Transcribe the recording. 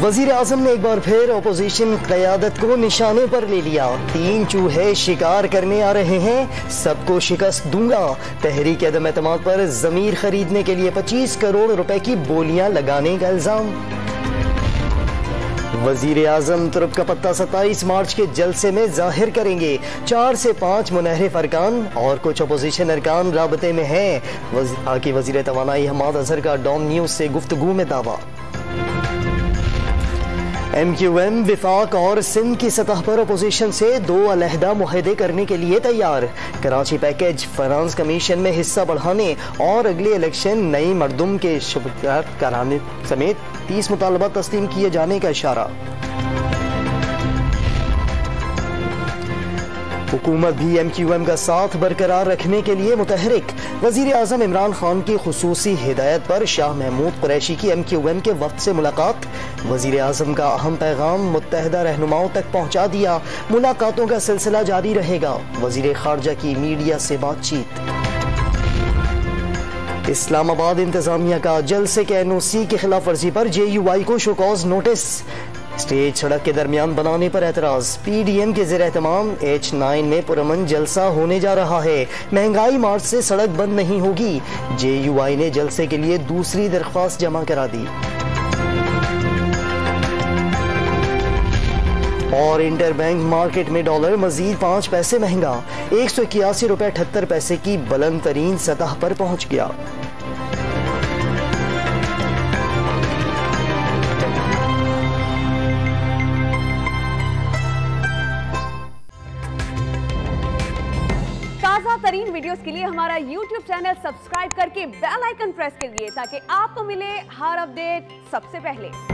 वजीर आजम ने एक बार फिर अपोजिशन क़यादत को निशाने पर ले लिया। 3 चूहे शिकार करने आ रहे हैं, सबको शिकस्त दूंगा। तहरीक अदम एतमाद पर जमीर खरीदने के लिए 25 करोड़ रुपए की बोलियां लगाने का इल्जाम। वजीर आजम तुर्क का पत्ता 27 मार्च के जलसे में जाहिर करेंगे। 4 से 5 मुनहरिफ अरकान और कुछ अपोजिशन अरकान राबते में हैं। आगे वजीर तवानाई हमाद अजहर का डॉन न्यूज से गुफ्तगू में दावा। MQM विफाक और सिंध की सतह पर अपोजिशन से 2 अलहदा मुआहदे करने के लिए तैयार। कराची पैकेज, फाइनेंस कमीशन में हिस्सा बढ़ाने और अगले इलेक्शन नई मरदुम के शुरुआत कराने समेत 30 मुतालबा तस्लीम किए जाने का इशारा। हुकूमत भी MQM का साथ बरकरार रखने के लिए मुतहरिक। वजीर आजम इमरान खान की खुसूसी हिदायत पर शाह महमूद कुरैशी की MQM के वक्त से मुलाकात। वजीर आजम का अहम पैगाम मुत्तहदा रहनुमाओं तक पहुंचा दिया। मुलाकातों का सिलसिला जारी रहेगा। वजीर खारजा की मीडिया से बातचीत। इस्लामाबाद इंतजामिया का जलसे के NOC की खिलाफ वर्जी पर JUI को शोकॉज नोटिस। स्टेज सड़क के दरमियान बनाने पर एतराज। PDM के ज़ेर एहतमाम H9 में पुरअमन जलसा होने जा रहा है। महंगाई मार्च से सड़क बंद नहीं होगी। JUI ने जलसे के लिए दूसरी दरख्वास्त जमा करा दी। और इंटर बैंक मार्केट में डॉलर मजीद 5 पैसे महंगा, 181 रुपए 78 पैसे की बुलंद तरीन सतह पर पहुंच गया। ताज़ा तरीन वीडियोस के लिए हमारा YouTube चैनल सब्सक्राइब करके बेल आइकन प्रेस करिए ताकि आपको मिले हर अपडेट सबसे पहले।